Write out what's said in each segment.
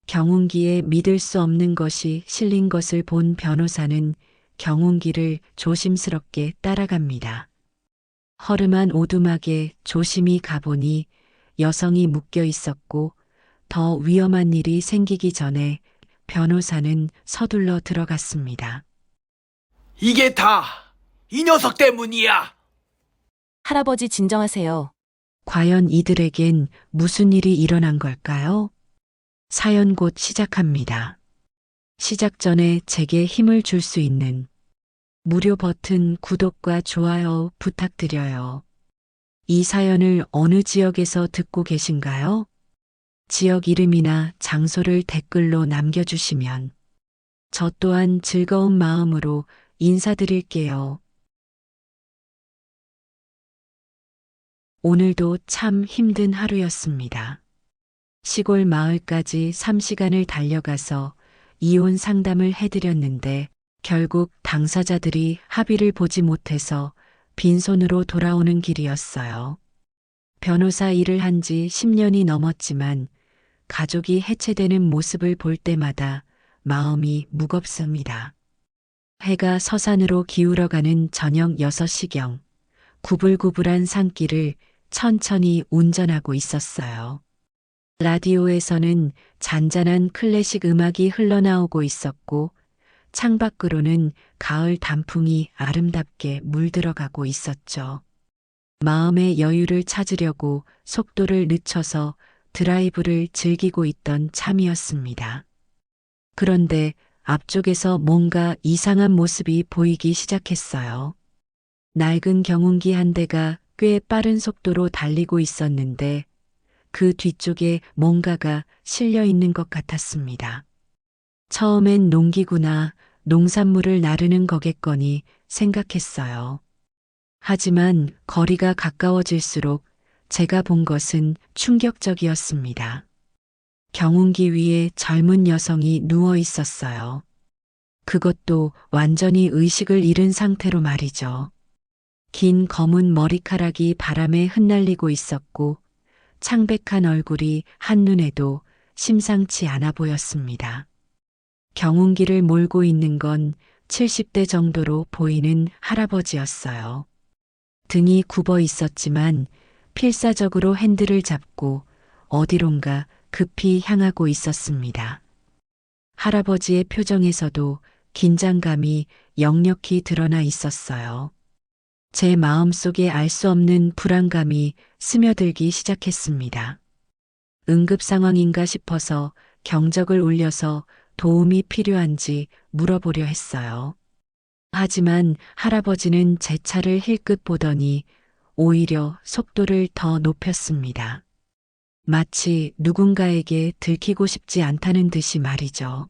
경운기에 믿을 수 없는 것이 실린 것을 본 변호사는 경운기를 조심스럽게 따라갑니다. 허름한 오두막에 조심히 가보니 여성이 묶여 있었고 더 위험한 일이 생기기 전에 변호사는 서둘러 들어갔습니다. 이게 다 이 녀석 때문이야. 할아버지 진정하세요. 과연 이들에겐 무슨 일이 일어난 걸까요? 사연 곧 시작합니다. 시작 전에 제게 힘을 줄 수 있는 무료 버튼 구독과 좋아요 부탁드려요. 이 사연을 어느 지역에서 듣고 계신가요? 지역 이름이나 장소를 댓글로 남겨주시면 저 또한 즐거운 마음으로 인사드릴게요. 오늘도 참 힘든 하루였습니다. 시골 마을까지 3시간을 달려가서 이혼 상담을 해드렸는데 결국 당사자들이 합의를 보지 못해서 빈손으로 돌아오는 길이었어요. 변호사 일을 한 지 10년이 넘었지만 가족이 해체되는 모습을 볼 때마다 마음이 무겁습니다. 해가 서산으로 기울어가는 저녁 6시경, 구불구불한 산길을 천천히 운전하고 있었어요. 라디오에서는 잔잔한 클래식 음악이 흘러나오고 있었고 창밖으로는 가을 단풍이 아름답게 물들어가고 있었죠. 마음의 여유를 찾으려고 속도를 늦춰서 드라이브를 즐기고 있던 참이었습니다. 그런데 앞쪽에서 뭔가 이상한 모습이 보이기 시작했어요. 낡은 경운기 한 대가 꽤 빠른 속도로 달리고 있었는데 그 뒤쪽에 뭔가가 실려 있는 것 같았습니다. 처음엔 농기구나 농산물을 나르는 거겠거니 생각했어요. 하지만 거리가 가까워질수록 제가 본 것은 충격적이었습니다. 경운기 위에 젊은 여성이 누워 있었어요. 그것도 완전히 의식을 잃은 상태로 말이죠. 긴 검은 머리카락이 바람에 흩날리고 있었고 창백한 얼굴이 한눈에도 심상치 않아 보였습니다. 경운기를 몰고 있는 건 70대 정도로 보이는 할아버지였어요. 등이 굽어 있었지만 필사적으로 핸들을 잡고 어디론가 급히 향하고 있었습니다. 할아버지의 표정에서도 긴장감이 역력히 드러나 있었어요. 제 마음속에 알 수 없는 불안감이 스며들기 시작했습니다. 응급 상황인가 싶어서 경적을 울려서 도움이 필요한지 물어보려 했어요. 하지만 할아버지는 제 차를 힐끗 보더니 오히려 속도를 더 높였습니다. 마치 누군가에게 들키고 싶지 않다는 듯이 말이죠.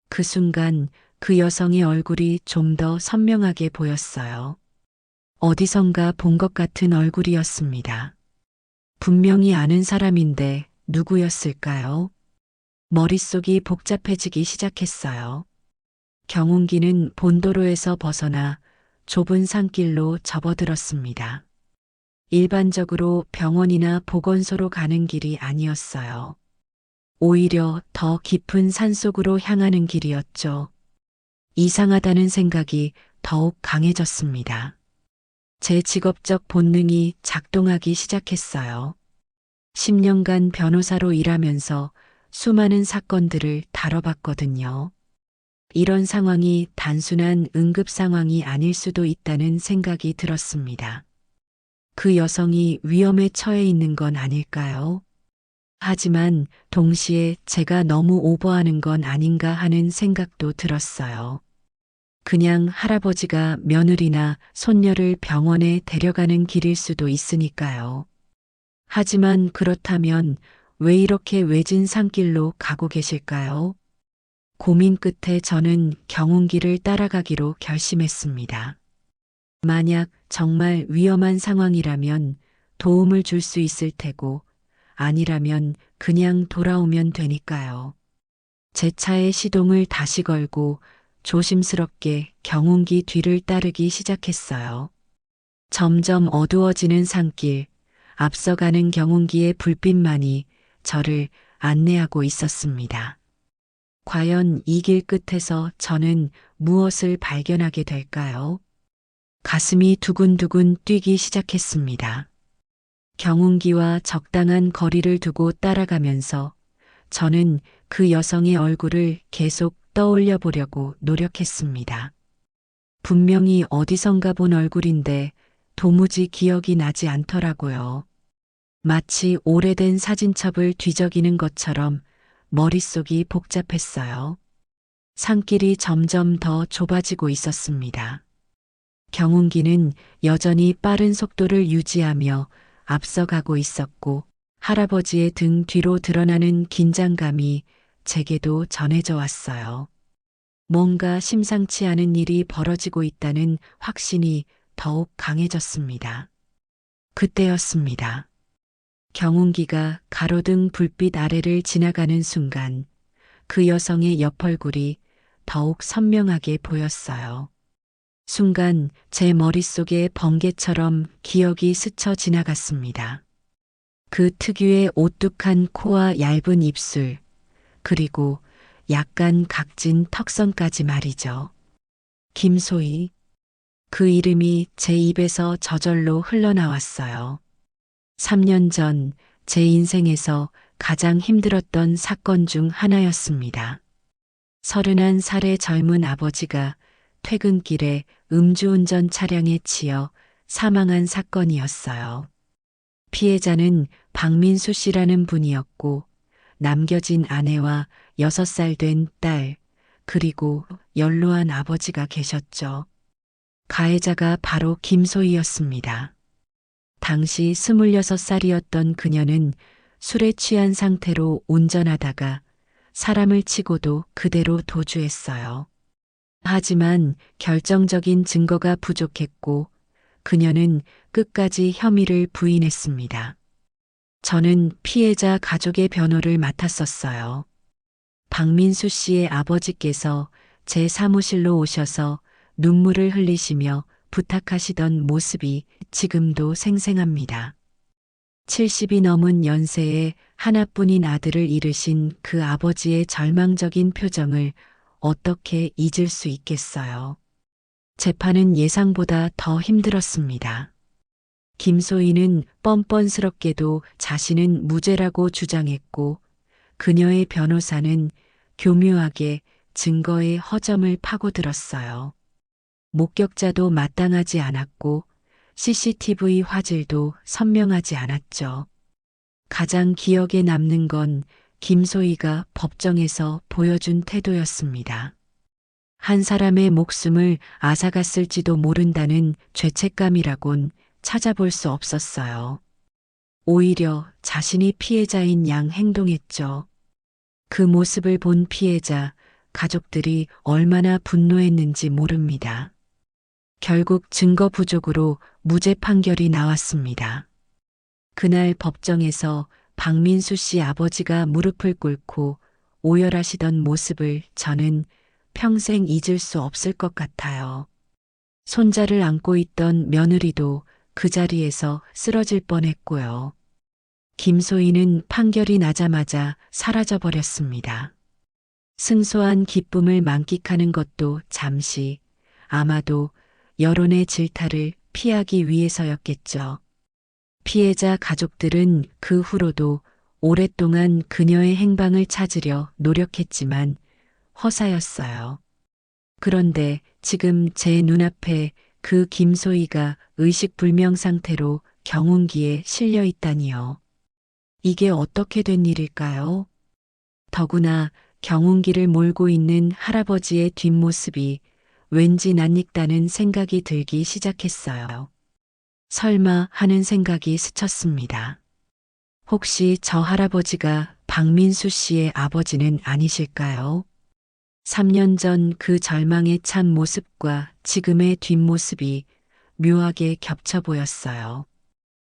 그 순간 그 여성의 얼굴이 좀 더 선명하게 보였어요. 어디선가 본 것 같은 얼굴이었습니다. 분명히 아는 사람인데 누구였을까요? 머릿속이 복잡해지기 시작했어요. 경운기는 본도로에서 벗어나 좁은 산길로 접어들었습니다. 일반적으로 병원이나 보건소로 가는 길이 아니었어요. 오히려 더 깊은 산속으로 향하는 길이었죠. 이상하다는 생각이 더욱 강해졌습니다. 제 직업적 본능이 작동하기 시작했어요. 10년간 변호사로 일하면서 수많은 사건들을 다뤄봤거든요. 이런 상황이 단순한 응급 상황이 아닐 수도 있다는 생각이 들었습니다. 그 여성이 위험에 처해 있는 건 아닐까요? 하지만 동시에 제가 너무 오버하는 건 아닌가 하는 생각도 들었어요. 그냥 할아버지가 며느리나 손녀를 병원에 데려가는 길일 수도 있으니까요. 하지만 그렇다면 왜 이렇게 외진 산길로 가고 계실까요? 고민 끝에 저는 경운기를 따라가기로 결심했습니다. 만약 정말 위험한 상황이라면 도움을 줄 수 있을 테고 아니라면 그냥 돌아오면 되니까요. 제 차에 시동을 다시 걸고 조심스럽게 경운기 뒤를 따르기 시작했어요. 점점 어두워지는 산길, 앞서가는 경운기의 불빛만이 저를 안내하고 있었습니다. 과연 이 길 끝에서 저는 무엇을 발견하게 될까요? 가슴이 두근두근 뛰기 시작했습니다. 경운기와 적당한 거리를 두고 따라가면서 저는 그 여성의 얼굴을 계속 떠올려 보려고 노력했습니다. 분명히 어디선가 본 얼굴인데 도무지 기억이 나지 않더라고요. 마치 오래된 사진첩을 뒤적이는 것처럼 머릿속이 복잡했어요. 산길이 점점 더 좁아지고 있었습니다. 경운기는 여전히 빠른 속도를 유지하며 앞서가고 있었고 할아버지의 등 뒤로 드러나는 긴장감이 제게도 전해져 왔어요. 뭔가 심상치 않은 일이 벌어지고 있다는 확신이 더욱 강해졌습니다. 그때였습니다. 경운기가 가로등 불빛 아래를 지나가는 순간 그 여성의 옆얼굴이 더욱 선명하게 보였어요. 순간 제 머릿속에 번개처럼 기억이 스쳐 지나갔습니다. 그 특유의 오뚝한 코와 얇은 입술, 그리고 약간 각진 턱선까지 말이죠. 김소희. 그 이름이 제 입에서 저절로 흘러나왔어요. 3년 전 제 인생에서 가장 힘들었던 사건 중 하나였습니다. 31살의 젊은 아버지가 퇴근길에 음주운전 차량에 치여 사망한 사건이었어요. 피해자는 박민수 씨라는 분이었고 남겨진 아내와 6살 된 딸, 그리고 연로한 아버지가 계셨죠. 가해자가 바로 김소희였습니다. 당시 26살이었던 그녀는 술에 취한 상태로 운전하다가 사람을 치고도 그대로 도주했어요. 하지만 결정적인 증거가 부족했고 그녀는 끝까지 혐의를 부인했습니다. 저는 피해자 가족의 변호를 맡았었어요. 박민수 씨의 아버지께서 제 사무실로 오셔서 눈물을 흘리시며 부탁하시던 모습이 지금도 생생합니다. 70이 넘은 연세에 하나뿐인 아들을 잃으신 그 아버지의 절망적인 표정을 어떻게 잊을 수 있겠어요. 재판은 예상보다 더 힘들었습니다. 김소희는 뻔뻔스럽게도 자신은 무죄라고 주장했고 그녀의 변호사는 교묘하게 증거의 허점을 파고들었어요. 목격자도 마땅하지 않았고 CCTV 화질도 선명하지 않았죠. 가장 기억에 남는 건 김소희가 법정에서 보여준 태도였습니다. 한 사람의 목숨을 앗아갔을지도 모른다는 죄책감이라곤 찾아볼 수 없었어요. 오히려 자신이 피해자인 양 행동했죠. 그 모습을 본 피해자, 가족들이 얼마나 분노했는지 모릅니다. 결국 증거 부족으로 무죄 판결이 나왔습니다. 그날 법정에서 박민수 씨 아버지가 무릎을 꿇고 오열하시던 모습을 저는 평생 잊을 수 없을 것 같아요. 손자를 안고 있던 며느리도 그 자리에서 쓰러질 뻔했고요. 김소희는 판결이 나자마자 사라져버렸습니다. 승소한 기쁨을 만끽하는 것도 잠시, 아마도 여론의 질타를 피하기 위해서였겠죠. 피해자 가족들은 그 후로도 오랫동안 그녀의 행방을 찾으려 노력했지만 허사였어요. 그런데 지금 제 눈앞에 그 김소희가 의식불명 상태로 경운기에 실려 있다니요. 이게 어떻게 된 일일까요? 더구나 경운기를 몰고 있는 할아버지의 뒷모습이 왠지 낯익다는 생각이 들기 시작했어요. 설마 하는 생각이 스쳤습니다. 혹시 저 할아버지가 박민수 씨의 아버지는 아니실까요? 3년 전 그 절망에 찬 모습과 지금의 뒷모습이 묘하게 겹쳐 보였어요.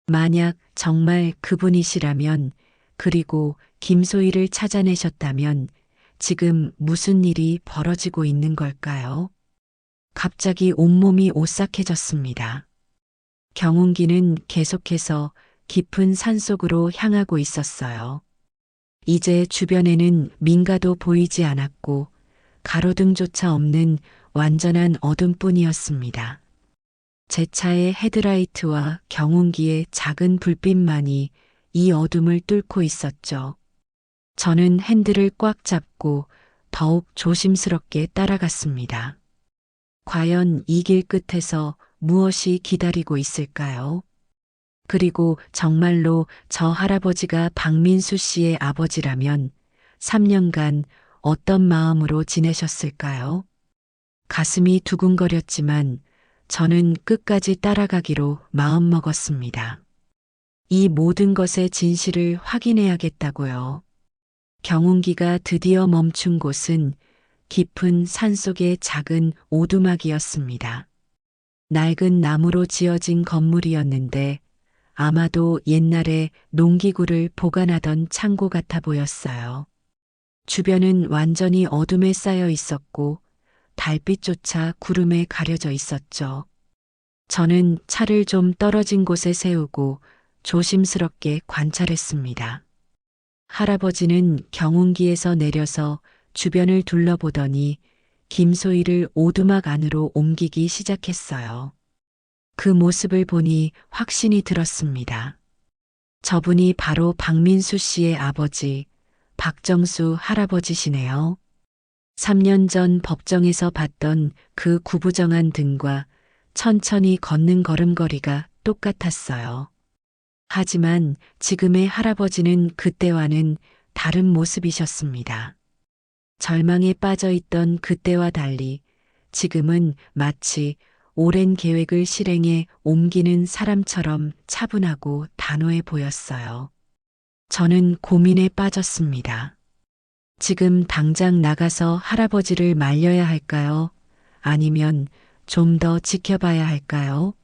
만약 정말 그분이시라면, 그리고 김소희를 찾아내셨다면 지금 무슨 일이 벌어지고 있는 걸까요? 갑자기 온몸이 오싹해졌습니다. 경운기는 계속해서 깊은 산속으로 향하고 있었어요. 이제 주변에는 민가도 보이지 않았고 가로등조차 없는 완전한 어둠뿐이었습니다. 제 차의 헤드라이트와 경운기의 작은 불빛만이 이 어둠을 뚫고 있었죠. 저는 핸들을 꽉 잡고 더욱 조심스럽게 따라갔습니다. 과연 이 길 끝에서 무엇이 기다리고 있을까요? 그리고 정말로 저 할아버지가 박민수 씨의 아버지라면 3년간 어떤 마음으로 지내셨을까요? 가슴이 두근거렸지만 저는 끝까지 따라가기로 마음먹었습니다. 이 모든 것의 진실을 확인해야겠다고요. 경운기가 드디어 멈춘 곳은 깊은 산속의 작은 오두막이었습니다. 낡은 나무로 지어진 건물이었는데 아마도 옛날에 농기구를 보관하던 창고 같아 보였어요. 주변은 완전히 어둠에 쌓여 있었고 달빛조차 구름에 가려져 있었죠. 저는 차를 좀 떨어진 곳에 세우고 조심스럽게 관찰했습니다. 할아버지는 경운기에서 내려서 주변을 둘러보더니 김소희를 오두막 안으로 옮기기 시작했어요. 그 모습을 보니 확신이 들었습니다. 저분이 바로 박민수 씨의 아버지, 박정수 할아버지시네요. 3년 전 법정에서 봤던 그 구부정한 등과 천천히 걷는 걸음걸이가 똑같았어요. 하지만 지금의 할아버지는 그때와는 다른 모습이셨습니다. 절망에 빠져 있던 그때와 달리 지금은 마치 오랜 계획을 실행에 옮기는 사람처럼 차분하고 단호해 보였어요. 저는 고민에 빠졌습니다. 지금 당장 나가서 할아버지를 말려야 할까요? 아니면 좀 더 지켜봐야 할까요?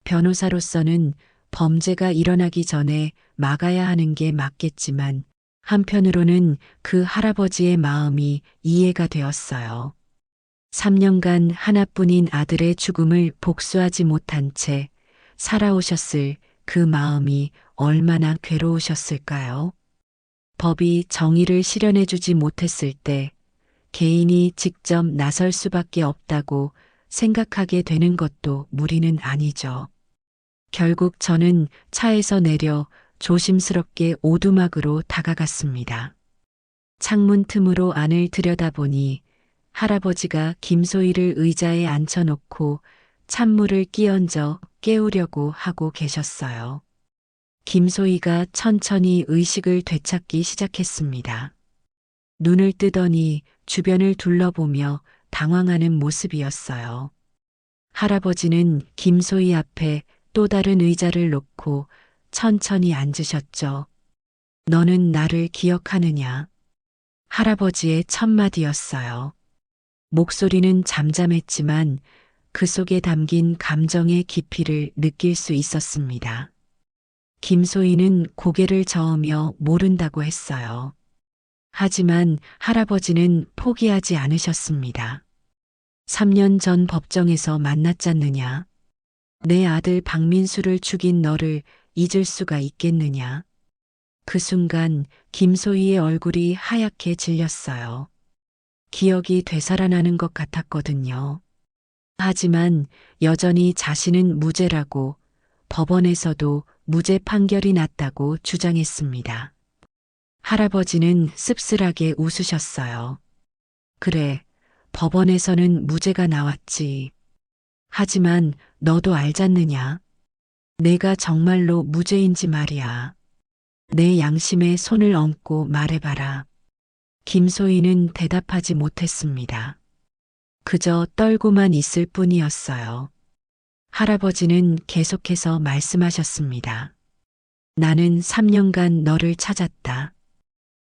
변호사로서는 범죄가 일어나기 전에 막아야 하는 게 맞겠지만 한편으로는 그 할아버지의 마음이 이해가 되었어요. 3년간 하나뿐인 아들의 죽음을 복수하지 못한 채 살아오셨을 그 마음이 얼마나 괴로우셨을까요? 법이 정의를 실현해주지 못했을 때 개인이 직접 나설 수밖에 없다고 생각하게 되는 것도 무리는 아니죠. 결국 저는 차에서 내려 조심스럽게 오두막으로 다가갔습니다. 창문 틈으로 안을 들여다보니 할아버지가 김소희를 의자에 앉혀놓고 찬물을 끼얹어 깨우려고 하고 계셨어요. 김소희가 천천히 의식을 되찾기 시작했습니다. 눈을 뜨더니 주변을 둘러보며 당황하는 모습이었어요. 할아버지는 김소희 앞에 또 다른 의자를 놓고 천천히 앉으셨죠. 너는 나를 기억하느냐? 할아버지의 첫마디였어요. 목소리는 잠잠했지만 그 속에 담긴 감정의 깊이를 느낄 수 있었습니다. 김소희는 고개를 저으며 모른다고 했어요. 하지만 할아버지는 포기하지 않으셨습니다. 3년 전 법정에서 만났잖느냐? 내 아들 박민수를 죽인 너를 잊을 수가 있겠느냐? 그 순간 김소희의 얼굴이 하얗게 질렸어요. 기억이 되살아나는 것 같았거든요. 하지만 여전히 자신은 무죄라고 법원에서도 무죄 판결이 났다고 주장했습니다. 할아버지는 씁쓸하게 웃으셨어요. 그래, 법원에서는 무죄가 나왔지. 하지만 너도 알잖느냐? 내가 정말로 무죄인지 말이야. 내 양심에 손을 얹고 말해봐라. 김소희는 대답하지 못했습니다. 그저 떨고만 있을 뿐이었어요. 할아버지는 계속해서 말씀하셨습니다. 나는 3년간 너를 찾았다.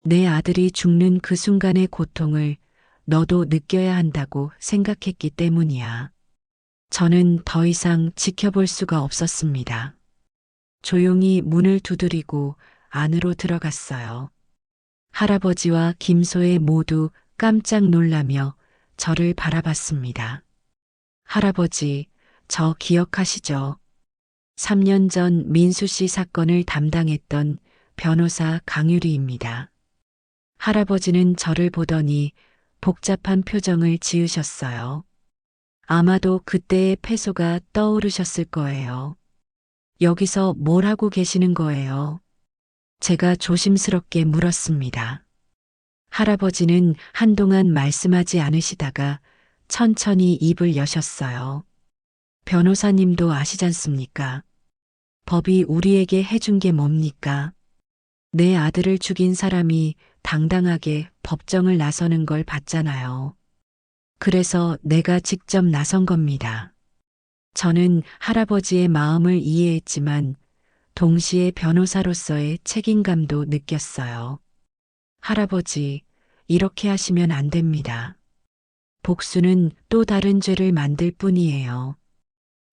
내 아들이 죽는 그 순간의 고통을 너도 느껴야 한다고 생각했기 때문이야. 저는 더 이상 지켜볼 수가 없었습니다. 조용히 문을 두드리고 안으로 들어갔어요. 할아버지와 김소혜 모두 깜짝 놀라며 저를 바라봤습니다. 할아버지, 저 기억하시죠? 3년 전 민수 씨 사건을 담당했던 변호사 강유리입니다. 할아버지는 저를 보더니 복잡한 표정을 지으셨어요. 아마도 그때의 패소가 떠오르셨을 거예요. 여기서 뭘 하고 계시는 거예요? 제가 조심스럽게 물었습니다. 할아버지는 한동안 말씀하지 않으시다가 천천히 입을 여셨어요. 변호사님도 아시잖습니까? 법이 우리에게 해준 게 뭡니까? 내 아들을 죽인 사람이 당당하게 법정을 나서는 걸 봤잖아요. 그래서 내가 직접 나선 겁니다. 저는 할아버지의 마음을 이해했지만 동시에 변호사로서의 책임감도 느꼈어요. 할아버지, 이렇게 하시면 안 됩니다. 복수는 또 다른 죄를 만들 뿐이에요.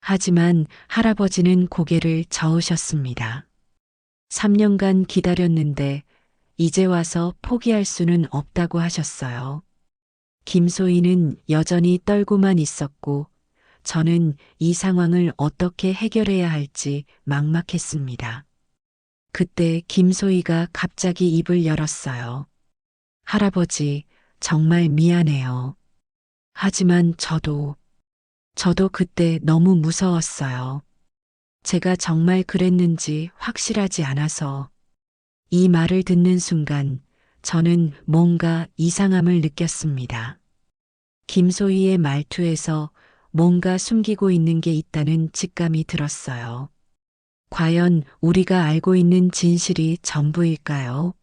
하지만 할아버지는 고개를 저으셨습니다. 3년간 기다렸는데 이제 와서 포기할 수는 없다고 하셨어요. 김소희는 여전히 떨고만 있었고 저는 이 상황을 어떻게 해결해야 할지 막막했습니다. 그때 김소희가 갑자기 입을 열었어요. 할아버지, 정말 미안해요. 하지만 저도 그때 너무 무서웠어요. 제가 정말 그랬는지 확실하지 않아서. 이 말을 듣는 순간 저는 뭔가 이상함을 느꼈습니다. 김소희의 말투에서 뭔가 숨기고 있는 게 있다는 직감이 들었어요. 과연 우리가 알고 있는 진실이 전부일까요?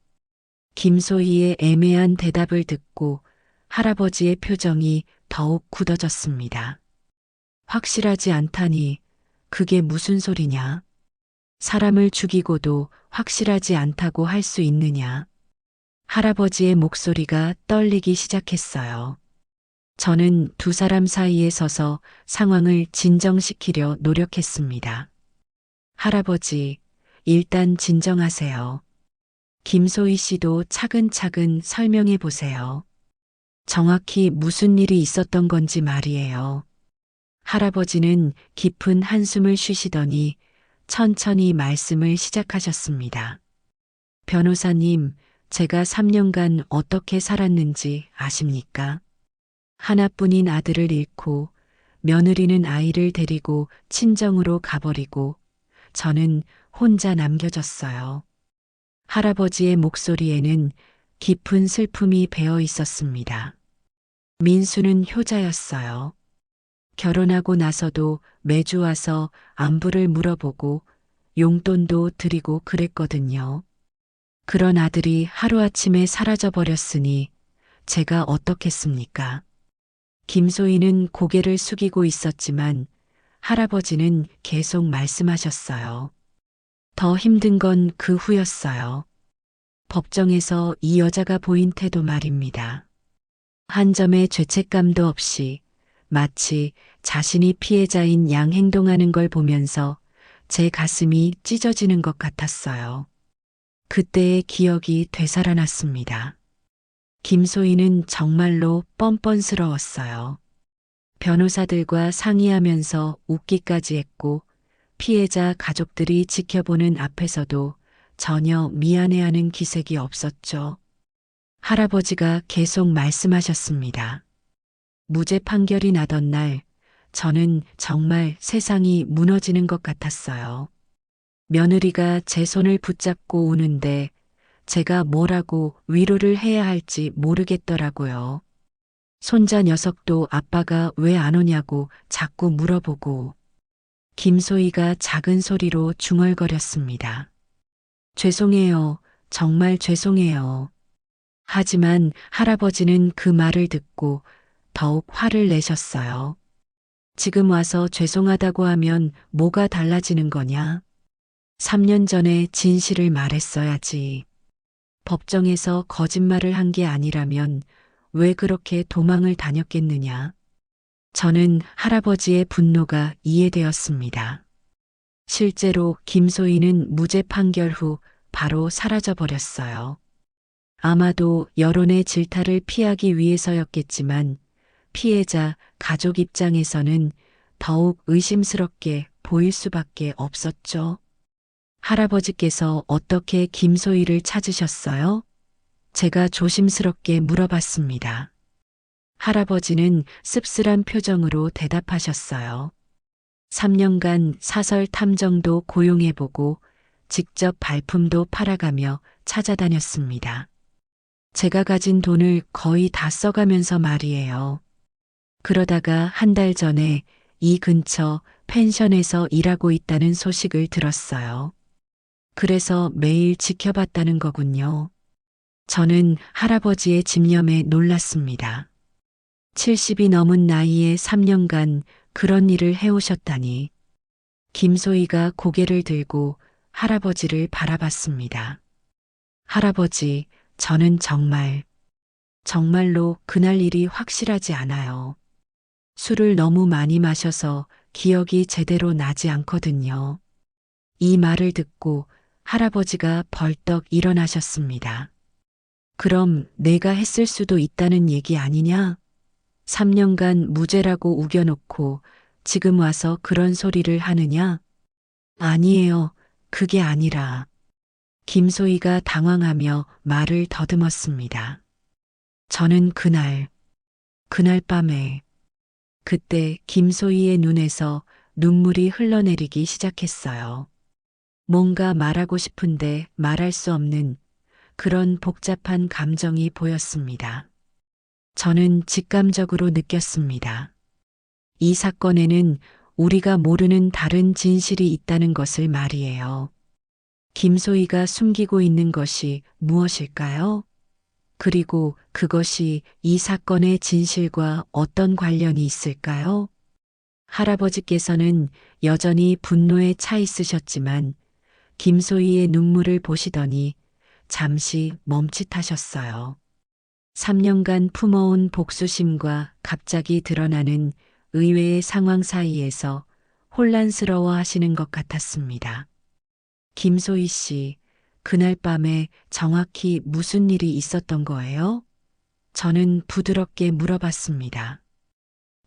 김소희의 애매한 대답을 듣고 할아버지의 표정이 더욱 굳어졌습니다. 확실하지 않다니, 그게 무슨 소리냐? 사람을 죽이고도 확실하지 않다고 할 수 있느냐? 할아버지의 목소리가 떨리기 시작했어요. 저는 두 사람 사이에 서서 상황을 진정시키려 노력했습니다. 할아버지, 일단 진정하세요. 김소희 씨도 차근차근 설명해 보세요. 정확히 무슨 일이 있었던 건지 말이에요. 할아버지는 깊은 한숨을 쉬시더니 천천히 말씀을 시작하셨습니다. 변호사님, 제가 3년간 어떻게 살았는지 아십니까? 하나뿐인 아들을 잃고 며느리는 아이를 데리고 친정으로 가버리고 저는 혼자 남겨졌어요. 할아버지의 목소리에는 깊은 슬픔이 배어 있었습니다. 민수는 효자였어요. 결혼하고 나서도 매주 와서 안부를 물어보고 용돈도 드리고 그랬거든요. 그런 아들이 하루아침에 사라져버렸으니 제가 어떻겠습니까? 김소희는 고개를 숙이고 있었지만 할아버지는 계속 말씀하셨어요. 더 힘든 건 그 후였어요. 법정에서 이 여자가 보인 태도 말입니다. 한 점의 죄책감도 없이 마치 자신이 피해자인 양 행동하는 걸 보면서 제 가슴이 찢어지는 것 같았어요. 그때의 기억이 되살아났습니다. 김소희는 정말로 뻔뻔스러웠어요. 변호사들과 상의하면서 웃기까지 했고 피해자 가족들이 지켜보는 앞에서도 전혀 미안해하는 기색이 없었죠. 할아버지가 계속 말씀하셨습니다. 무죄 판결이 나던 날 저는 정말 세상이 무너지는 것 같았어요. 며느리가 제 손을 붙잡고 우는데 제가 뭐라고 위로를 해야 할지 모르겠더라고요. 손자 녀석도 아빠가 왜 안 오냐고 자꾸 물어보고 김소희가 작은 소리로 중얼거렸습니다. 죄송해요. 정말 죄송해요. 하지만 할아버지는 그 말을 듣고 더욱 화를 내셨어요. 지금 와서 죄송하다고 하면 뭐가 달라지는 거냐? 3년 전에 진실을 말했어야지. 법정에서 거짓말을 한 게 아니라면 왜 그렇게 도망을 다녔겠느냐? 저는 할아버지의 분노가 이해되었습니다. 실제로 김소희는 무죄 판결 후 바로 사라져버렸어요. 아마도 여론의 질타를 피하기 위해서였겠지만 피해자 가족 입장에서는 더욱 의심스럽게 보일 수밖에 없었죠. 할아버지께서 어떻게 김소희를 찾으셨어요? 제가 조심스럽게 물어봤습니다. 할아버지는 씁쓸한 표정으로 대답하셨어요. 3년간 사설 탐정도 고용해보고 직접 발품도 팔아가며 찾아다녔습니다. 제가 가진 돈을 거의 다 써가면서 말이에요. 그러다가 한 달 전에 이 근처 펜션에서 일하고 있다는 소식을 들었어요. 그래서 매일 지켜봤다는 거군요. 저는 할아버지의 집념에 놀랐습니다. 70이 넘은 나이에 3년간 그런 일을 해오셨다니. 김소희가 고개를 들고 할아버지를 바라봤습니다. 할아버지, 저는 정말로 그날 일이 확실하지 않아요. 술을 너무 많이 마셔서 기억이 제대로 나지 않거든요. 이 말을 듣고 할아버지가 벌떡 일어나셨습니다. 그럼 내가 했을 수도 있다는 얘기 아니냐? 3년간 무죄라고 우겨놓고 지금 와서 그런 소리를 하느냐? 아니에요. 그게 아니라. 김소희가 당황하며 말을 더듬었습니다. 저는 그날 밤에, 그때 김소희의 눈에서 눈물이 흘러내리기 시작했어요. 뭔가 말하고 싶은데 말할 수 없는 그런 복잡한 감정이 보였습니다. 저는 직감적으로 느꼈습니다. 이 사건에는 우리가 모르는 다른 진실이 있다는 것을 말이에요. 김소희가 숨기고 있는 것이 무엇일까요? 그리고 그것이 이 사건의 진실과 어떤 관련이 있을까요? 할아버지께서는 여전히 분노에 차 있으셨지만 김소희의 눈물을 보시더니 잠시 멈칫하셨어요. 3년간 품어온 복수심과 갑자기 드러나는 의외의 상황 사이에서 혼란스러워 하시는 것 같았습니다. 김소희 씨, 그날 밤에 정확히 무슨 일이 있었던 거예요? 저는 부드럽게 물어봤습니다.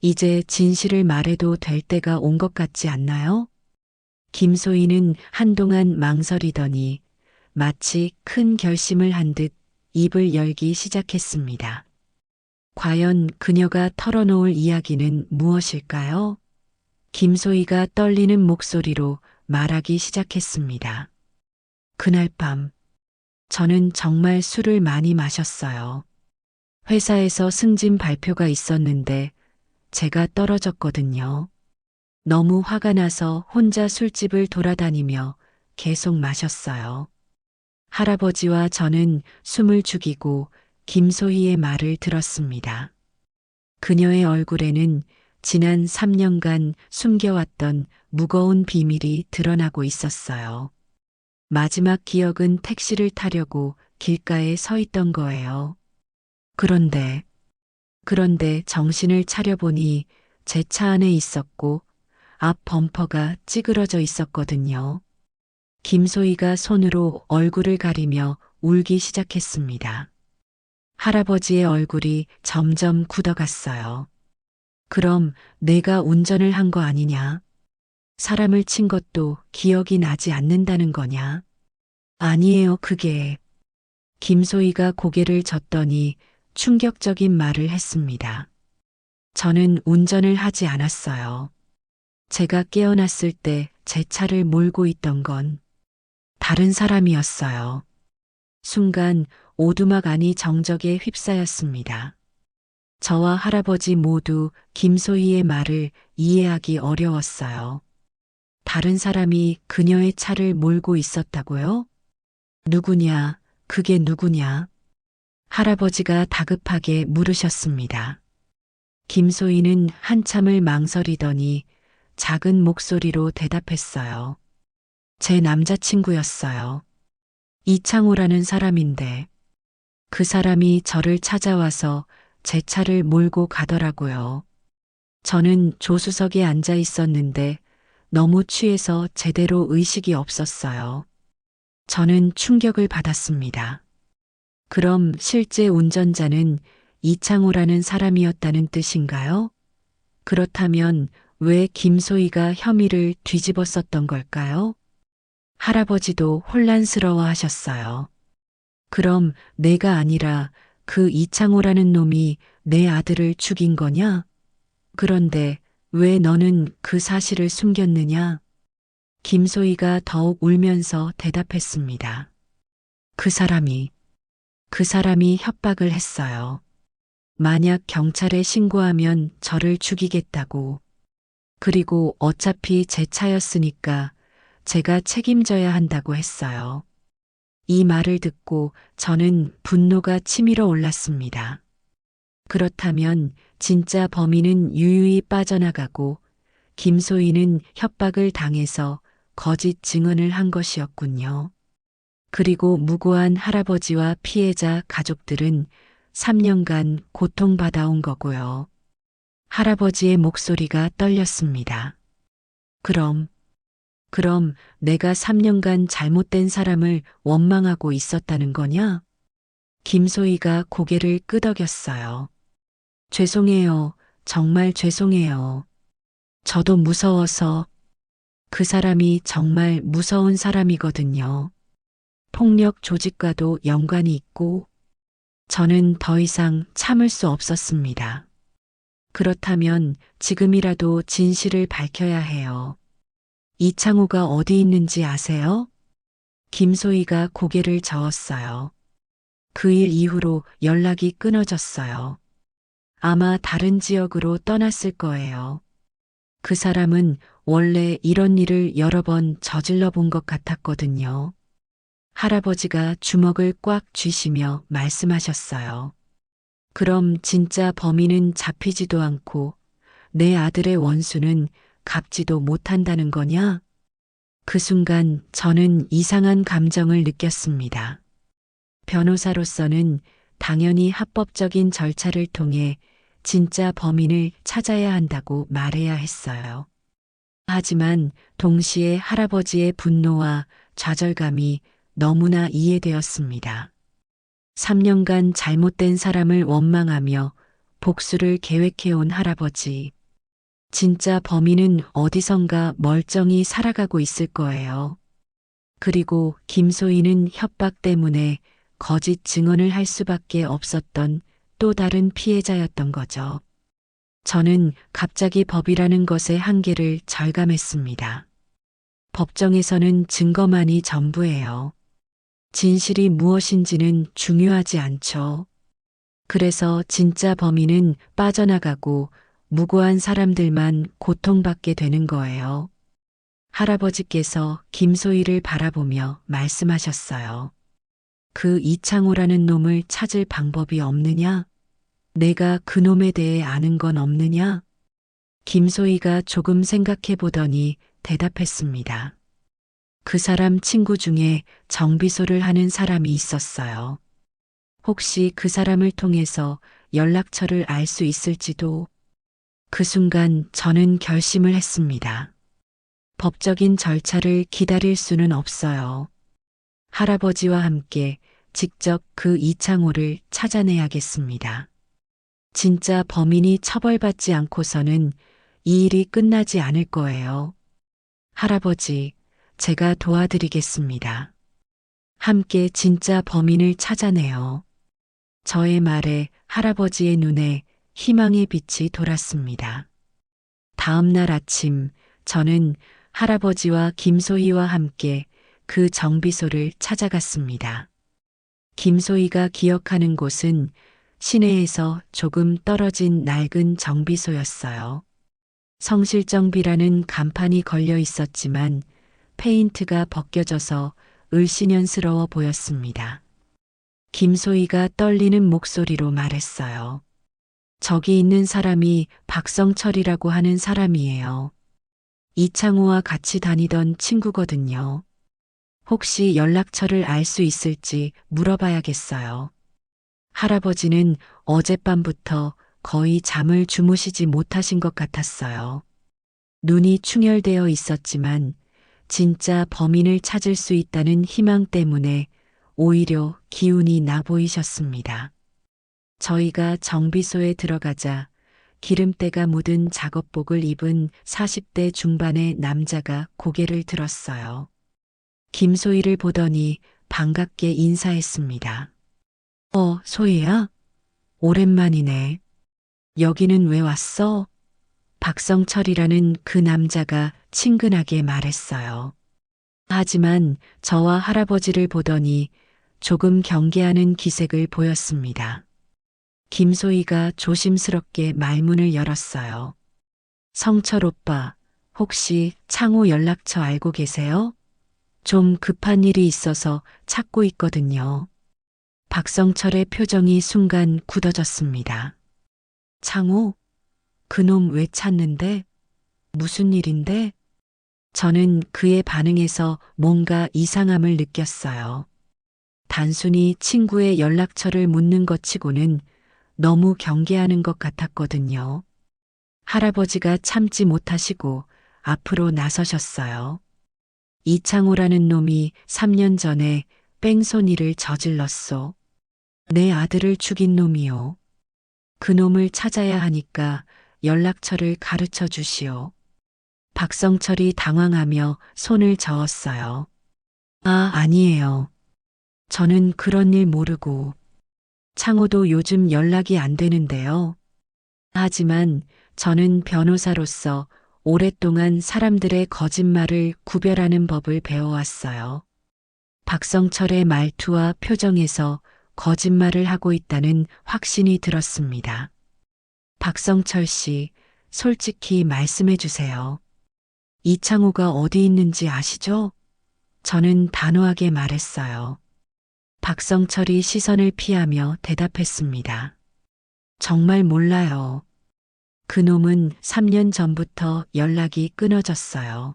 이제 진실을 말해도 될 때가 온 것 같지 않나요? 김소희는 한동안 망설이더니 마치 큰 결심을 한 듯 입을 열기 시작했습니다. 과연 그녀가 털어놓을 이야기는 무엇일까요? 김소희가 떨리는 목소리로 말하기 시작했습니다. 그날 밤, 저는 정말 술을 많이 마셨어요. 회사에서 승진 발표가 있었는데 제가 떨어졌거든요. 너무 화가 나서 혼자 술집을 돌아다니며 계속 마셨어요. 할아버지와 저는 숨을 죽이고 김소희의 말을 들었습니다. 그녀의 얼굴에는 지난 3년간 숨겨왔던 무거운 비밀이 드러나고 있었어요. 마지막 기억은 택시를 타려고 길가에 서 있던 거예요. 그런데 정신을 차려보니 제 차 안에 있었고 앞 범퍼가 찌그러져 있었거든요. 김소희가 손으로 얼굴을 가리며 울기 시작했습니다. 할아버지의 얼굴이 점점 굳어갔어요. 그럼 내가 운전을 한 거 아니냐? 사람을 친 것도 기억이 나지 않는다는 거냐? 아니에요, 그게. 김소희가 고개를 젓더니 충격적인 말을 했습니다. 저는 운전을 하지 않았어요. 제가 깨어났을 때 제 차를 몰고 있던 건 다른 사람이었어요. 순간 오두막 안이 정적에 휩싸였습니다. 저와 할아버지 모두 김소희의 말을 이해하기 어려웠어요. 다른 사람이 그녀의 차를 몰고 있었다고요? 누구냐? 그게 누구냐? 할아버지가 다급하게 물으셨습니다. 김소희는 한참을 망설이더니 작은 목소리로 대답했어요. 제 남자친구였어요. 이창호라는 사람인데 그 사람이 저를 찾아와서 제 차를 몰고 가더라고요. 저는 조수석에 앉아 있었는데 너무 취해서 제대로 의식이 없었어요. 저는 충격을 받았습니다. 그럼 실제 운전자는 이창호라는 사람이었다는 뜻인가요? 그렇다면 왜 김소희가 혐의를 뒤집었었던 걸까요? 할아버지도 혼란스러워 하셨어요. 그럼 내가 아니라 그 이창호라는 놈이 내 아들을 죽인 거냐? 그런데 왜 너는 그 사실을 숨겼느냐? 김소희가 더욱 울면서 대답했습니다. 그 사람이 협박을 했어요. 만약 경찰에 신고하면 저를 죽이겠다고. 그리고 어차피 제 차였으니까 제가 책임져야 한다고 했어요. 이 말을 듣고 저는 분노가 치밀어 올랐습니다. 그렇다면 진짜 범인은 유유히 빠져나가고 김소희는 협박을 당해서 거짓 증언을 한 것이었군요. 그리고 무고한 할아버지와 피해자 가족들은 3년간 고통받아온 거고요. 할아버지의 목소리가 떨렸습니다. 그럼 내가 3년간 잘못된 사람을 원망하고 있었다는 거냐? 김소희가 고개를 끄덕였어요. 죄송해요. 정말 죄송해요. 저도 무서워서. 그 사람이 정말 무서운 사람이거든요. 폭력 조직과도 연관이 있고, 저는 더 이상 참을 수 없었습니다. 그렇다면 지금이라도 진실을 밝혀야 해요. 이창호가 어디 있는지 아세요? 김소희가 고개를 저었어요. 그 일 이후로 연락이 끊어졌어요. 아마 다른 지역으로 떠났을 거예요. 그 사람은 원래 이런 일을 여러 번 저질러 본 것 같았거든요. 할아버지가 주먹을 꽉 쥐시며 말씀하셨어요. 그럼 진짜 범인은 잡히지도 않고 내 아들의 원수는 갚지도 못한다는 거냐? 그 순간 저는 이상한 감정을 느꼈습니다. 변호사로서는 당연히 합법적인 절차를 통해 진짜 범인을 찾아야 한다고 말해야 했어요. 하지만 동시에 할아버지의 분노와 좌절감이 너무나 이해되었습니다. 3년간 잘못된 사람을 원망하며 복수를 계획해온 할아버지. 진짜 범인은 어디선가 멀쩡히 살아가고 있을 거예요. 그리고 김소희는 협박 때문에 거짓 증언을 할 수밖에 없었던 또 다른 피해자였던 거죠. 저는 갑자기 법이라는 것의 한계를 절감했습니다. 법정에서는 증거만이 전부예요. 진실이 무엇인지는 중요하지 않죠. 그래서 진짜 범인은 빠져나가고 무고한 사람들만 고통받게 되는 거예요. 할아버지께서 김소희를 바라보며 말씀하셨어요. 그 이창호라는 놈을 찾을 방법이 없느냐? 내가 그 놈에 대해 아는 건 없느냐? 김소희가 조금 생각해 보더니 대답했습니다. 그 사람 친구 중에 정비소를 하는 사람이 있었어요. 혹시 그 사람을 통해서 연락처를 알 수 있을지도. 그 순간 저는 결심을 했습니다. 법적인 절차를 기다릴 수는 없어요. 할아버지와 함께 직접 그 이창호를 찾아내야겠습니다. 진짜 범인이 처벌받지 않고서는 이 일이 끝나지 않을 거예요. 할아버지, 제가 도와드리겠습니다. 함께 진짜 범인을 찾아내요. 저의 말에 할아버지의 눈에 희망의 빛이 돌았습니다. 다음 날 아침, 저는 할아버지와 김소희와 함께 그 정비소를 찾아갔습니다. 김소희가 기억하는 곳은 시내에서 조금 떨어진 낡은 정비소였어요. 성실정비라는 간판이 걸려 있었지만 페인트가 벗겨져서 을씨년스러워 보였습니다. 김소희가 떨리는 목소리로 말했어요. 저기 있는 사람이 박성철이라고 하는 사람이에요. 이창호와 같이 다니던 친구거든요. 혹시 연락처를 알 수 있을지 물어봐야겠어요. 할아버지는 어젯밤부터 거의 잠을 주무시지 못하신 것 같았어요. 눈이 충혈되어 있었지만 진짜 범인을 찾을 수 있다는 희망 때문에 오히려 기운이 나 보이셨습니다. 저희가 정비소에 들어가자 기름때가 묻은 작업복을 입은 40대 중반의 남자가 고개를 들었어요. 김소희를 보더니 반갑게 인사했습니다. 소희야? 오랜만이네. 여기는 왜 왔어? 박성철이라는 그 남자가 친근하게 말했어요. 하지만 저와 할아버지를 보더니 조금 경계하는 기색을 보였습니다. 김소희가 조심스럽게 말문을 열었어요. 성철 오빠, 혹시 창호 연락처 알고 계세요? 좀 급한 일이 있어서 찾고 있거든요. 박성철의 표정이 순간 굳어졌습니다. 창호? 그놈 왜 찾는데? 무슨 일인데? 저는 그의 반응에서 뭔가 이상함을 느꼈어요. 단순히 친구의 연락처를 묻는 것 치고는 너무 경계하는 것 같았거든요. 할아버지가 참지 못하시고 앞으로 나서셨어요. 이창호라는 놈이 3년 전에 뺑소니를 저질렀소. 내 아들을 죽인 놈이요. 그 놈을 찾아야 하니까 연락처를 가르쳐 주시오. 박성철이 당황하며 손을 저었어요. 아니에요. 저는 그런 일 모르고. 창호도 요즘 연락이 안 되는데요. 하지만 저는 변호사로서 오랫동안 사람들의 거짓말을 구별하는 법을 배워왔어요. 박성철의 말투와 표정에서 거짓말을 하고 있다는 확신이 들었습니다. 박성철 씨, 솔직히 말씀해 주세요. 이창호가 어디 있는지 아시죠? 저는 단호하게 말했어요. 박성철이 시선을 피하며 대답했습니다. 정말 몰라요. 그놈은 3년 전부터 연락이 끊어졌어요.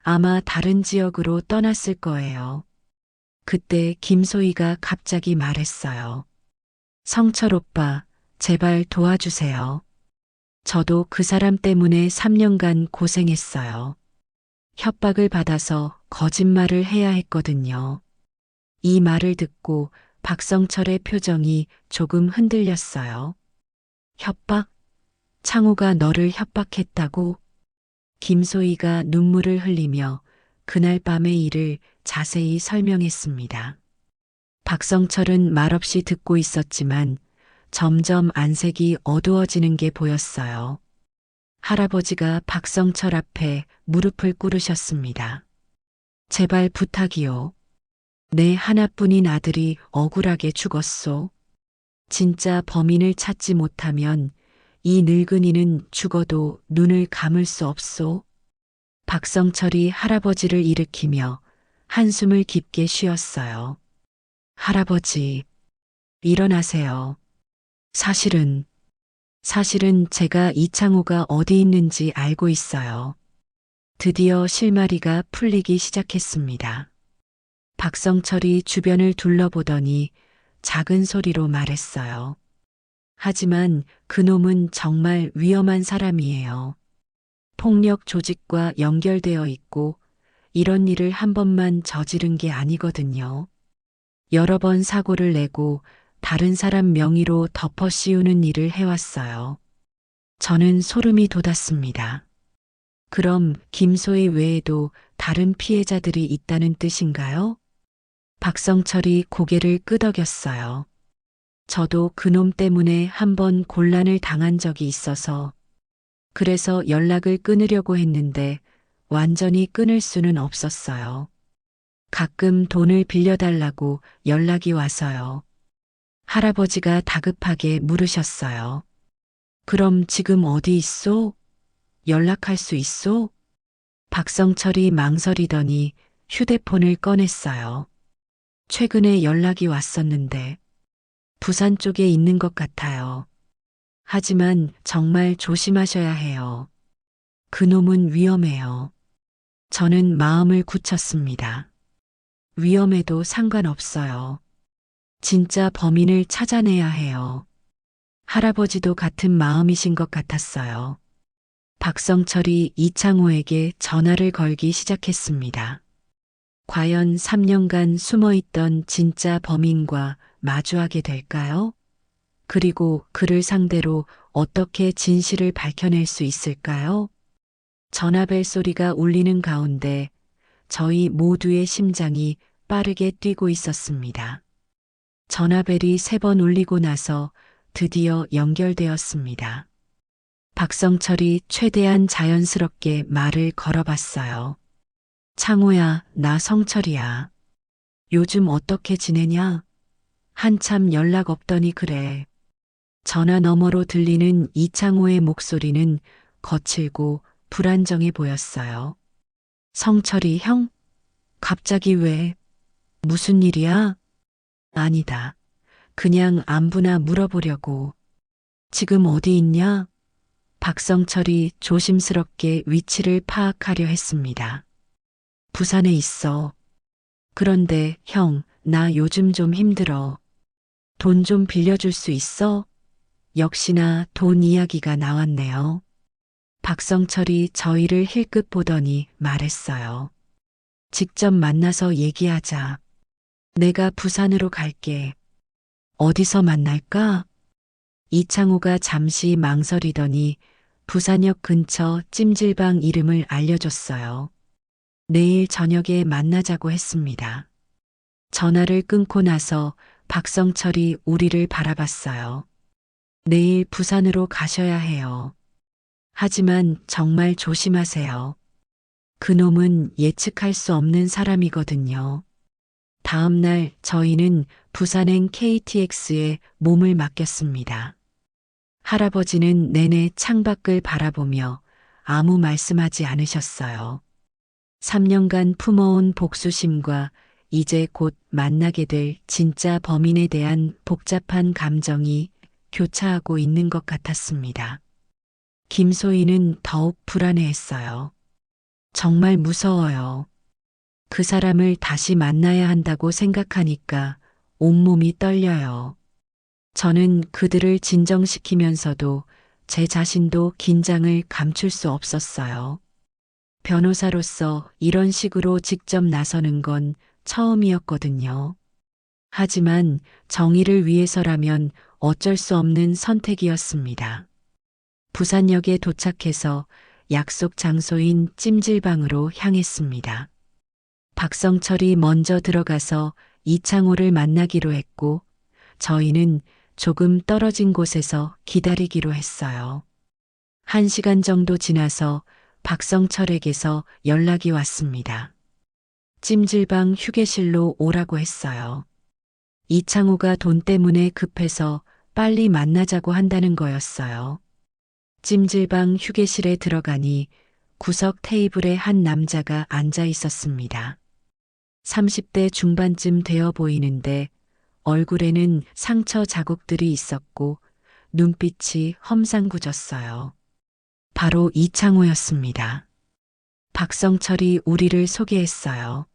아마 다른 지역으로 떠났을 거예요. 그때 김소희가 갑자기 말했어요. 성철 오빠, 제발 도와주세요. 저도 그 사람 때문에 3년간 고생했어요. 협박을 받아서 거짓말을 해야 했거든요. 이 말을 듣고 박성철의 표정이 조금 흔들렸어요. 협박? 창호가 너를 협박했다고? 김소희가 눈물을 흘리며 그날 밤의 일을 자세히 설명했습니다. 박성철은 말없이 듣고 있었지만 점점 안색이 어두워지는 게 보였어요. 할아버지가 박성철 앞에 무릎을 꿇으셨습니다. 제발 부탁이요. 내 하나뿐인 아들이 억울하게 죽었소. 진짜 범인을 찾지 못하면 이 늙은이는 죽어도 눈을 감을 수 없소. 박성철이 할아버지를 일으키며 한숨을 깊게 쉬었어요. 할아버지, 일어나세요. 사실은 제가 이창호가 어디 있는지 알고 있어요. 드디어 실마리가 풀리기 시작했습니다. 박성철이 주변을 둘러보더니 작은 소리로 말했어요. 하지만 그놈은 정말 위험한 사람이에요. 폭력 조직과 연결되어 있고 이런 일을 한 번만 저지른 게 아니거든요. 여러 번 사고를 내고 다른 사람 명의로 덮어 씌우는 일을 해왔어요. 저는 소름이 돋았습니다. 그럼 김소희 외에도 다른 피해자들이 있다는 뜻인가요? 박성철이 고개를 끄덕였어요. 저도 그놈 때문에 한 번 곤란을 당한 적이 있어서 그래서 연락을 끊으려고 했는데 완전히 끊을 수는 없었어요. 가끔 돈을 빌려달라고 연락이 와서요. 할아버지가 다급하게 물으셨어요. 그럼 지금 어디 있소? 연락할 수 있소? 박성철이 망설이더니 휴대폰을 꺼냈어요. 최근에 연락이 왔었는데 부산 쪽에 있는 것 같아요. 하지만 정말 조심하셔야 해요. 그놈은 위험해요. 저는 마음을 굳혔습니다. 위험해도 상관없어요. 진짜 범인을 찾아내야 해요. 할아버지도 같은 마음이신 것 같았어요. 박성철이 이창호에게 전화를 걸기 시작했습니다. 과연 3년간 숨어있던 진짜 범인과 마주하게 될까요? 그리고 그를 상대로 어떻게 진실을 밝혀낼 수 있을까요? 전화벨 소리가 울리는 가운데 저희 모두의 심장이 빠르게 뛰고 있었습니다. 전화벨이 3번 울리고 나서 드디어 연결되었습니다. 박성철이 최대한 자연스럽게 말을 걸어봤어요. 창호야, 나 성철이야. 요즘 어떻게 지내냐? 한참 연락 없더니 그래. 전화 너머로 들리는 이창호의 목소리는 거칠고 불안정해 보였어요. 성철이 형? 갑자기 왜? 무슨 일이야? 아니다. 그냥 안부나 물어보려고. 지금 어디 있냐? 박성철이 조심스럽게 위치를 파악하려 했습니다. 부산에 있어. 그런데 형, 나 요즘 좀 힘들어. 돈 좀 빌려줄 수 있어? 역시나 돈 이야기가 나왔네요. 박성철이 저희를 힐끗 보더니 말했어요. 직접 만나서 얘기하자. 내가 부산으로 갈게. 어디서 만날까? 이창호가 잠시 망설이더니 부산역 근처 찜질방 이름을 알려줬어요. 내일 저녁에 만나자고 했습니다. 전화를 끊고 나서 박성철이 우리를 바라봤어요. 내일 부산으로 가셔야 해요. 하지만 정말 조심하세요. 그놈은 예측할 수 없는 사람이거든요. 다음 날 저희는 부산행 KTX에 몸을 맡겼습니다. 할아버지는 내내 창밖을 바라보며 아무 말씀하지 않으셨어요. 3년간 품어온 복수심과 이제 곧 만나게 될 진짜 범인에 대한 복잡한 감정이 교차하고 있는 것 같았습니다. 김소희는 더욱 불안해했어요. 정말 무서워요. 그 사람을 다시 만나야 한다고 생각하니까 온몸이 떨려요. 저는 그들을 진정시키면서도 제 자신도 긴장을 감출 수 없었어요. 변호사로서 이런 식으로 직접 나서는 건 처음이었거든요. 하지만 정의를 위해서라면 어쩔 수 없는 선택이었습니다. 부산역에 도착해서 약속 장소인 찜질방으로 향했습니다. 박성철이 먼저 들어가서 이창호를 만나기로 했고 저희는 조금 떨어진 곳에서 기다리기로 했어요. 1시간 정도 지나서 박성철에게서 연락이 왔습니다. 찜질방 휴게실로 오라고 했어요. 이창호가 돈 때문에 급해서 빨리 만나자고 한다는 거였어요. 찜질방 휴게실에 들어가니 구석 테이블에 한 남자가 앉아 있었습니다. 30대 중반쯤 되어 보이는데 얼굴에는 상처 자국들이 있었고 눈빛이 험상궂었어요. 바로 이창호였습니다. 박성철이 우리를 소개했어요.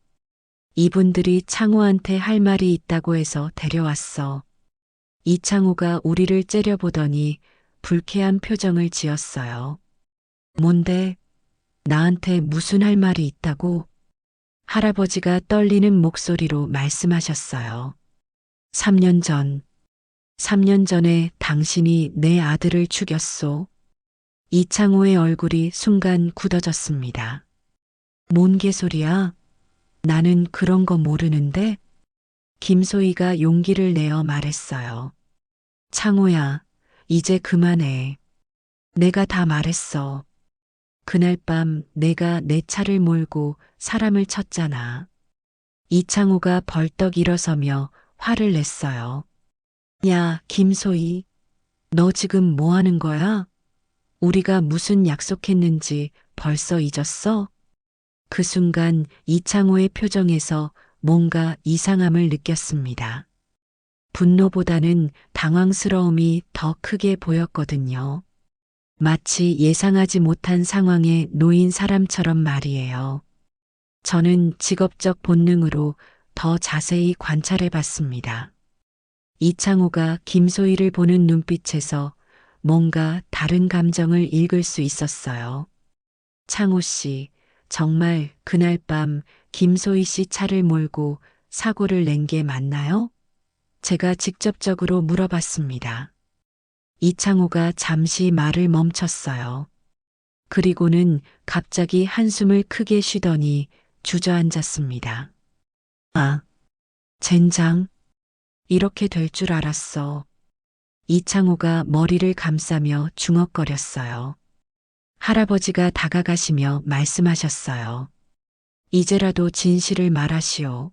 이분들이 창호한테 할 말이 있다고 해서 데려왔어. 이창호가 우리를 째려보더니 불쾌한 표정을 지었어요. 뭔데? 나한테 무슨 할 말이 있다고? 할아버지가 떨리는 목소리로 말씀하셨어요. 3년 전에 당신이 내 아들을 죽였소. 이창호의 얼굴이 순간 굳어졌습니다. 뭔 개소리야? 나는 그런 거 모르는데? 김소희가 용기를 내어 말했어요. 창호야, 이제 그만해. 내가 다 말했어. 그날 밤 내가 내 차를 몰고 사람을 쳤잖아. 이창호가 벌떡 일어서며 화를 냈어요. 야, 김소희, 너 지금 뭐 하는 거야? 우리가 무슨 약속했는지 벌써 잊었어? 그 순간 이창호의 표정에서 뭔가 이상함을 느꼈습니다. 분노보다는 당황스러움이 더 크게 보였거든요. 마치 예상하지 못한 상황에 놓인 사람처럼 말이에요. 저는 직업적 본능으로 더 자세히 관찰해 봤습니다. 이창호가 김소희를 보는 눈빛에서 뭔가 다른 감정을 읽을 수 있었어요. 창호 씨, 정말 그날 밤 김소희 씨 차를 몰고 사고를 낸 게 맞나요? 제가 직접적으로 물어봤습니다. 이창호가 잠시 말을 멈췄어요. 그리고는 갑자기 한숨을 크게 쉬더니 주저앉았습니다. 아, 젠장. 이렇게 될 줄 알았어. 이창호가 머리를 감싸며 중얼거렸어요. 할아버지가 다가가시며 말씀하셨어요. 이제라도 진실을 말하시오.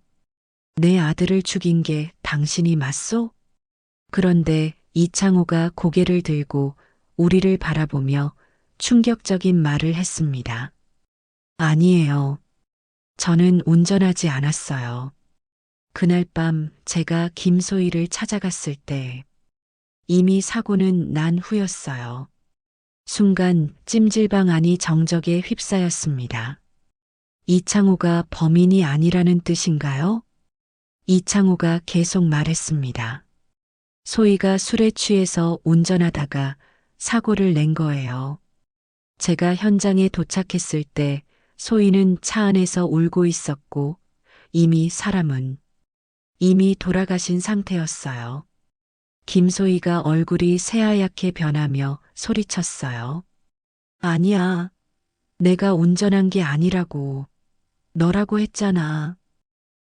내 아들을 죽인 게 당신이 맞소? 그런데 이창호가 고개를 들고 우리를 바라보며 충격적인 말을 했습니다. 아니에요. 저는 운전하지 않았어요. 그날 밤 제가 김소희를 찾아갔을 때 이미 사고는 난 후였어요. 순간 찜질방 안이 정적에 휩싸였습니다. 이창호가 범인이 아니라는 뜻인가요? 이창호가 계속 말했습니다. 소희가 술에 취해서 운전하다가 사고를 낸 거예요. 제가 현장에 도착했을 때 소희는 차 안에서 울고 있었고 이미 돌아가신 상태였어요. 김소희가 얼굴이 새하얗게 변하며 소리쳤어요. 아니야. 내가 운전한 게 아니라고. 너라고 했잖아.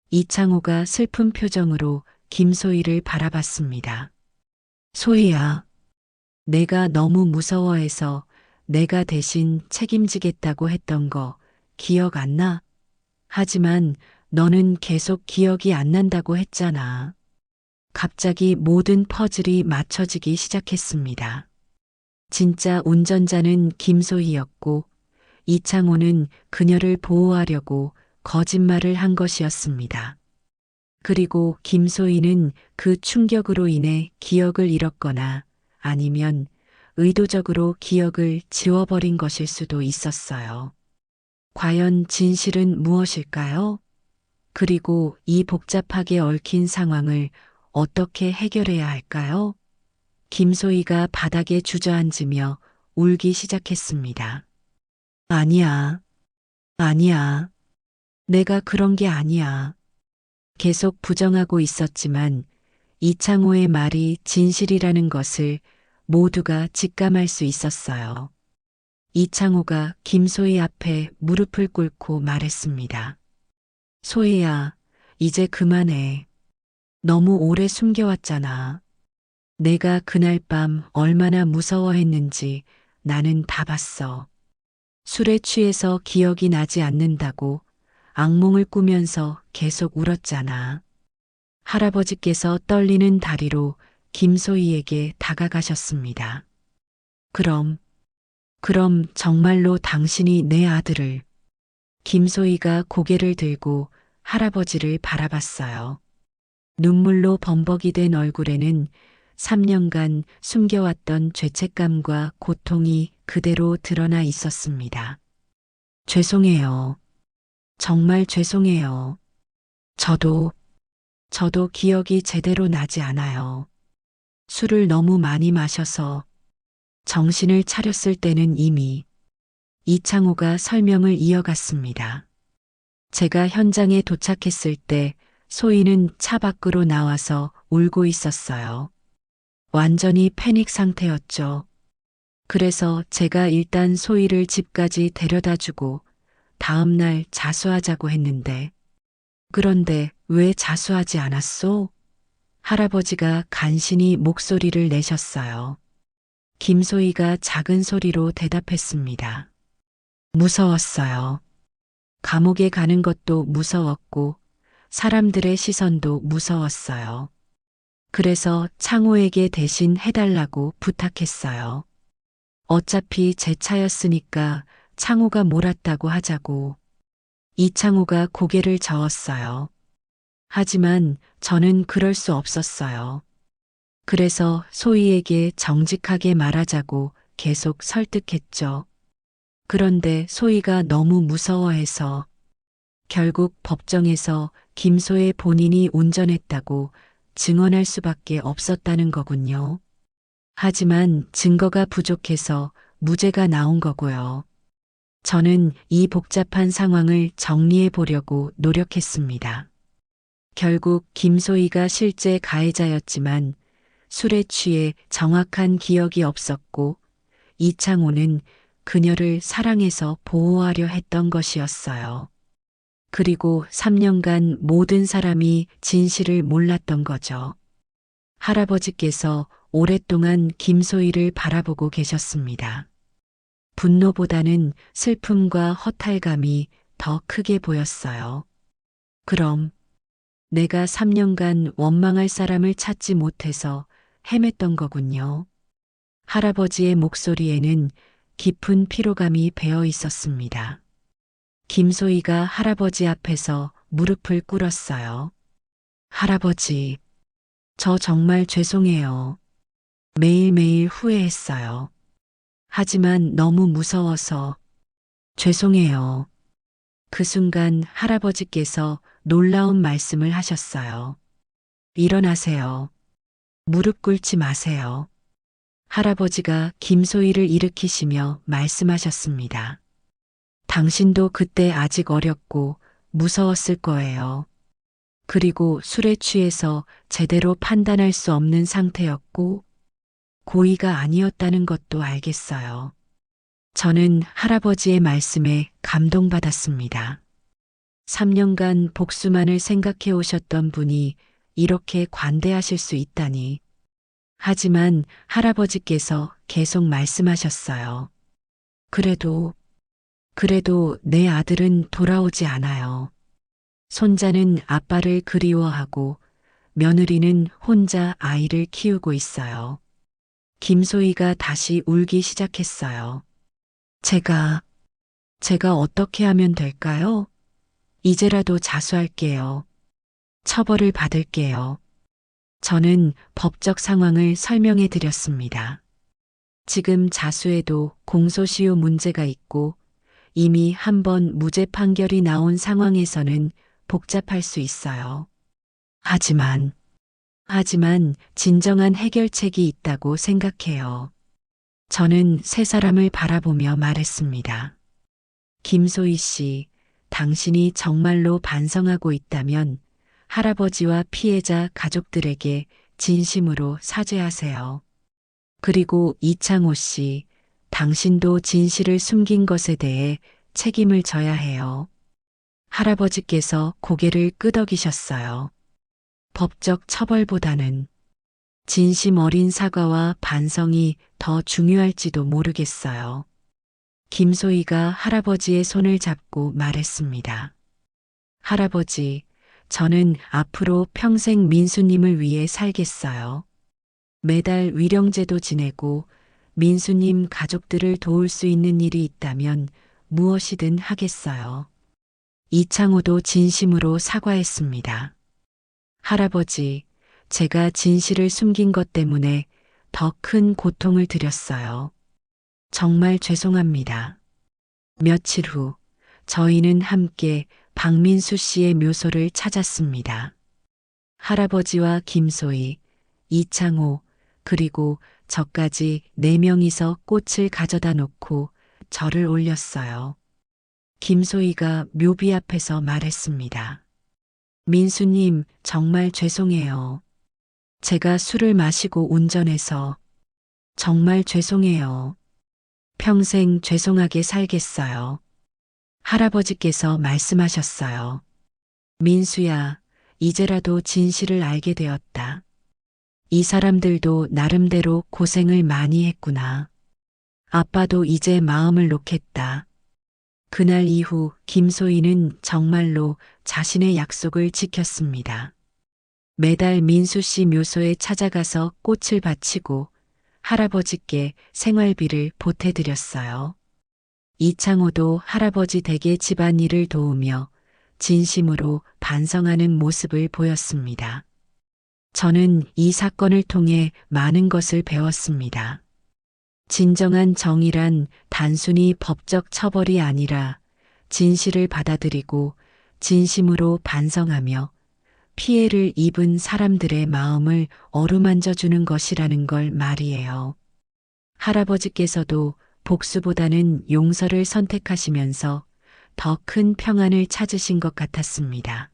이창호가 슬픈 표정으로 김소희를 바라봤습니다. 소희야. 내가 너무 무서워해서 내가 대신 책임지겠다고 했던 거 기억 안 나? 하지만 너는 계속 기억이 안 난다고 했잖아. 갑자기 모든 퍼즐이 맞춰지기 시작했습니다. 진짜 운전자는 김소희였고 이창호는 그녀를 보호하려고 거짓말을 한 것이었습니다. 그리고 김소희는 그 충격으로 인해 기억을 잃었거나 아니면 의도적으로 기억을 지워버린 것일 수도 있었어요. 과연 진실은 무엇일까요? 그리고 이 복잡하게 얽힌 상황을 어떻게 해결해야 할까요? 김소희가 바닥에 주저앉으며 울기 시작했습니다. 아니야. 아니야. 내가 그런 게 아니야. 계속 부정하고 있었지만 이창호의 말이 진실이라는 것을 모두가 직감할 수 있었어요. 이창호가 김소희 앞에 무릎을 꿇고 말했습니다. 소희야, 이제 그만해. 너무 오래 숨겨왔잖아. 내가 그날 밤 얼마나 무서워했는지 나는 다 봤어. 술에 취해서 기억이 나지 않는다고 악몽을 꾸면서 계속 울었잖아. 할아버지께서 떨리는 다리로 김소희에게 다가가셨습니다. 그럼 정말로 당신이 내 아들을. 김소희가 고개를 들고 할아버지를 바라봤어요. 눈물로 범벅이 된 얼굴에는 3년간 숨겨왔던 죄책감과 고통이 그대로 드러나 있었습니다. 죄송해요. 정말 죄송해요. 저도 기억이 제대로 나지 않아요. 술을 너무 많이 마셔서 정신을 차렸을 때는 이미. 이창호가 설명을 이어갔습니다. 제가 현장에 도착했을 때 소희는 차 밖으로 나와서 울고 있었어요. 완전히 패닉 상태였죠. 그래서 제가 일단 소희를 집까지 데려다 주고 다음날 자수하자고 했는데, 그런데 왜 자수하지 않았소? 할아버지가 간신히 목소리를 내셨어요. 김소희가 작은 소리로 대답했습니다. 무서웠어요. 감옥에 가는 것도 무서웠고 사람들의 시선도 무서웠어요. 그래서 창호에게 대신 해달라고 부탁했어요. 어차피 제 차였으니까 창호가 몰았다고 하자고. 이창호가 고개를 저었어요. 하지만 저는 그럴 수 없었어요. 그래서 소희에게 정직하게 말하자고 계속 설득했죠. 그런데 소희가 너무 무서워해서 결국 법정에서 김소혜 본인이 운전했다고 증언할 수밖에 없었다는 거군요. 하지만 증거가 부족해서 무죄가 나온 거고요. 저는 이 복잡한 상황을 정리해 보려고 노력했습니다. 결국 김소희가 실제 가해자였지만 술에 취해 정확한 기억이 없었고 이창호는 그녀를 사랑해서 보호하려 했던 것이었어요. 그리고 3년간 모든 사람이 진실을 몰랐던 거죠. 할아버지께서 오랫동안 김소희를 바라보고 계셨습니다. 분노보다는 슬픔과 허탈감이 더 크게 보였어요. 그럼 내가 3년간 원망할 사람을 찾지 못해서 헤맸던 거군요. 할아버지의 목소리에는 깊은 피로감이 배어 있었습니다. 김소희가 할아버지 앞에서 무릎을 꿇었어요. 할아버지, 저 정말 죄송해요. 매일매일 후회했어요. 하지만 너무 무서워서 죄송해요. 그 순간 할아버지께서 놀라운 말씀을 하셨어요. 일어나세요. 무릎 꿇지 마세요. 할아버지가 김소희를 일으키시며 말씀하셨습니다. 당신도 그때 아직 어렸고 무서웠을 거예요. 그리고 술에 취해서 제대로 판단할 수 없는 상태였고 고의가 아니었다는 것도 알겠어요. 저는 할아버지의 말씀에 감동받았습니다. 3년간 복수만을 생각해 오셨던 분이 이렇게 관대하실 수 있다니. 하지만 할아버지께서 계속 말씀하셨어요. 그래도 내 아들은 돌아오지 않아요. 손자는 아빠를 그리워하고 며느리는 혼자 아이를 키우고 있어요. 김소희가 다시 울기 시작했어요. 제가 어떻게 하면 될까요? 이제라도 자수할게요. 처벌을 받을게요. 저는 법적 상황을 설명해 드렸습니다. 지금 자수해도 공소시효 문제가 있고 이미 한 번 무죄 판결이 나온 상황에서는 복잡할 수 있어요. 하지만 진정한 해결책이 있다고 생각해요. 저는 세 사람을 바라보며 말했습니다. 김소희 씨, 당신이 정말로 반성하고 있다면 할아버지와 피해자 가족들에게 진심으로 사죄하세요. 그리고 이창호 씨, 당신도 진실을 숨긴 것에 대해 책임을 져야 해요. 할아버지께서 고개를 끄덕이셨어요. 법적 처벌보다는 진심 어린 사과와 반성이 더 중요할지도 모르겠어요. 김소희가 할아버지의 손을 잡고 말했습니다. 할아버지, 저는 앞으로 평생 민수님을 위해 살겠어요. 매달 위령제도 지내고 민수님 가족들을 도울 수 있는 일이 있다면 무엇이든 하겠어요. 이창호도 진심으로 사과했습니다. 할아버지, 제가 진실을 숨긴 것 때문에 더 큰 고통을 드렸어요. 정말 죄송합니다. 며칠 후, 저희는 함께 박민수 씨의 묘소를 찾았습니다. 할아버지와 김소희, 이창호, 그리고 저까지 4명이서 꽃을 가져다 놓고 절을 올렸어요. 김소희가 묘비 앞에서 말했습니다. 민수님, 정말 죄송해요. 제가 술을 마시고 운전해서 정말 죄송해요. 평생 죄송하게 살겠어요. 할아버지께서 말씀하셨어요. 민수야, 이제라도 진실을 알게 되었다. 이 사람들도 나름대로 고생을 많이 했구나. 아빠도 이제 마음을 놓겠다. 그날 이후 김소희는 정말로 자신의 약속을 지켰습니다. 매달 민수 씨 묘소에 찾아가서 꽃을 바치고 할아버지께 생활비를 보태드렸어요. 이창호도 할아버지 댁의 집안일을 도우며 진심으로 반성하는 모습을 보였습니다. 저는 이 사건을 통해 많은 것을 배웠습니다. 진정한 정의란 단순히 법적 처벌이 아니라 진실을 받아들이고 진심으로 반성하며 피해를 입은 사람들의 마음을 어루만져 주는 것이라는 걸 말이에요. 할아버지께서도 복수보다는 용서를 선택하시면서 더 큰 평안을 찾으신 것 같았습니다.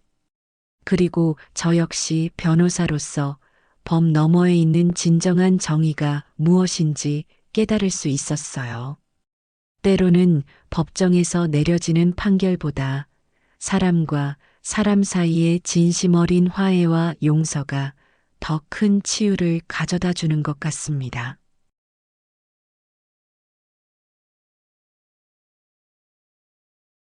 그리고 저 역시 변호사로서 법 너머에 있는 진정한 정의가 무엇인지 깨달을 수 있었어요. 때로는 법정에서 내려지는 판결보다 사람과 사람 사이의 진심 어린 화해와 용서가 더 큰 치유를 가져다 주는 것 같습니다.